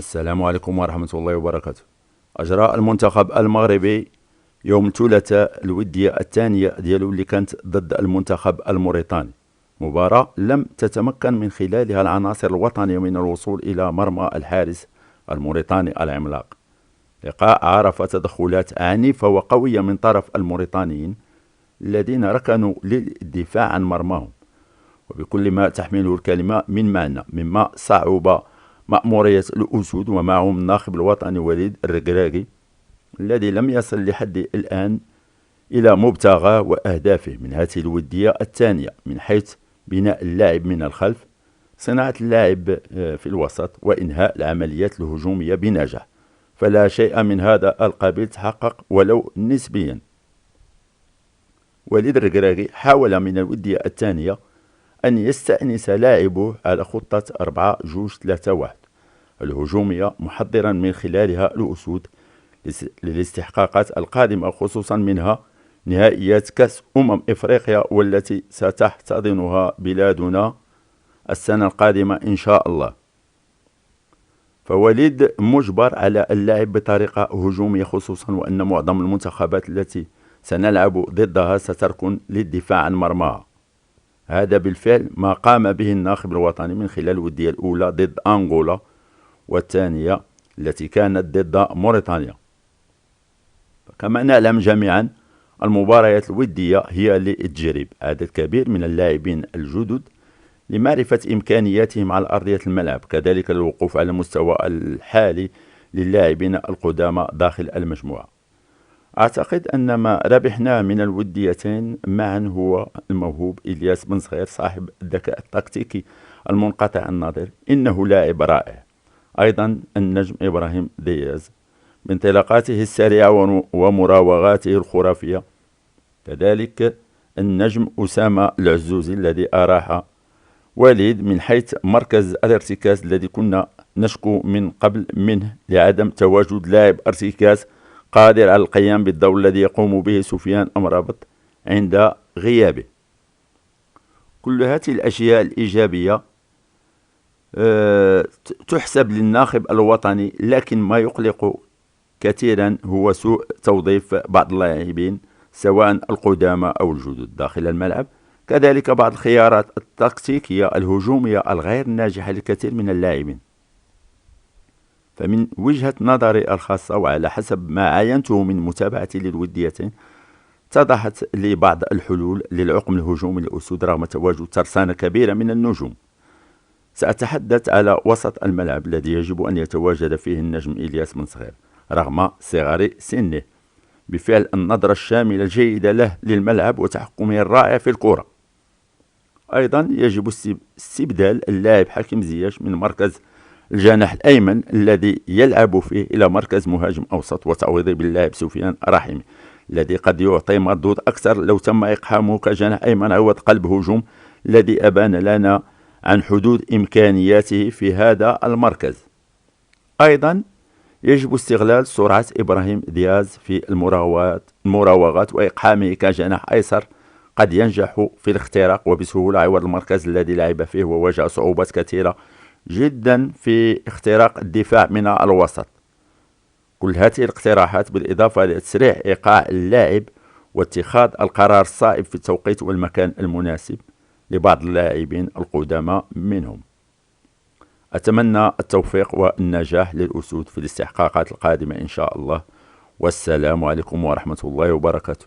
السلام عليكم ورحمة الله وبركاته. أجرى المنتخب المغربي يوم الثلاثاء الودية الثانية ديالو اللي كانت ضد المنتخب الموريتاني، مباراة لم تتمكن من خلالها العناصر الوطنية من الوصول إلى مرمى الحارس الموريتاني العملاق. لقاء عرف تدخلات عنيفة وقوية من طرف الموريتانيين الذين ركنوا للدفاع عن مرماهم، وبكل ما تحمله الكلمة من معنى، مما صعب مأمورية الأسود ومعهم الناخب الوطني وليد الركراكي الذي لم يصل لحد الآن إلى مبتغاه وأهدافه من هذه الودية الثانية، من حيث بناء اللاعب من الخلف، صناعة اللاعب في الوسط، وإنهاء العمليات الهجومية بنجاح. فلا شيء من هذا القبيل تحقق ولو نسبيا. وليد الركراكي حاول من الودية الثانية أن يستأنس لاعبه على خطة 4-2-3-1 الهجومية، محضرا من خلالها الأسود للاستحقاقات القادمة، خصوصا منها نهائيات كأس إفريقيا والتي ستحتضنها بلادنا السنة القادمة إن شاء الله. فوليد مجبر على اللعب بطريقة هجومية، خصوصا وأن معظم المنتخبات التي سنلعب ضدها ستركن للدفاع عن مرماها. هذا بالفعل ما قام به الناخب الوطني من خلال الودية الأولى ضد أنغولا، والثانية التي كانت ضد موريتانيا. كما نعلم جميعا، المباريات الودية هي لتجرب عدد كبير من اللاعبين الجدد لمعرفة إمكانياتهم على أرضية الملعب، كذلك الوقوف على المستوى الحالي للاعبين القدامى داخل المجموعة. أعتقد أن ما ربحناه من الوديتين معا هو الموهوب إلياس بن صغير صاحب الذكاء التكتيكي المنقطع النظير، إنه لاعب رائع. أيضا النجم إبراهيم دياز بانطلاقاته السريعة ومراوغاته الخرافية، كذلك النجم أسامة العزوزي الذي أراح وليد من حيث مركز الارتكاز الذي كنا نشكو من قبل منه لعدم تواجد لاعب ارتكاز قادر على القيام بالدور الذي يقوم به سفيان أمرابط عند غيابه. كل هذه الأشياء الإيجابية تحسب للناخب الوطني، لكن ما يقلق كثيرا هو سوء توظيف بعض اللاعبين سواء القدامى أو الجدد داخل الملعب، كذلك بعض الخيارات التكتيكية الهجومية الغير ناجحة لكثير من اللاعبين. فمن وجهة نظري الخاصة وعلى حسب ما عاينته من متابعتي للوديتين، اتضحت لي بعض الحلول للعقم الهجومي للأسود رغم تواجد ترسانة كبيرة من النجوم. سأتحدث على وسط الملعب الذي يجب أن يتواجد فيه النجم إلياس بن صغير رغم صغر سنه، بفعل النظرة الشاملة الجيدة له للملعب وتحكمه الرائع في الكرة. أيضا يجب استبدال اللاعب حكيم زياش من مركز الجناح الأيمن الذي يلعب فيه إلى مركز مهاجم أوسط، وتعويضه باللاعب سفيان رحيمي الذي قد يعطي مردود أكثر لو تم إقحامه كجناح أيمن عوض قلب هجوم الذي أبان لنا عن حدود إمكانياته في هذا المركز. أيضا يجب استغلال سرعة إبراهيم دياز في المراوغات وإقحامه كجناح أيسر قد ينجح في الاختراق وبسهولة عوض المركز الذي لعب فيه وواجه صعوبات كثيرة جدا في اختراق الدفاع من الوسط. كل هذه الاقتراحات بالإضافة لتسريع إيقاع اللاعب واتخاذ القرار الصائب في التوقيت والمكان المناسب لبعض اللاعبين القدامى منهم. أتمنى التوفيق والنجاح للأسود في الاستحقاقات القادمة إن شاء الله، والسلام عليكم ورحمة الله وبركاته.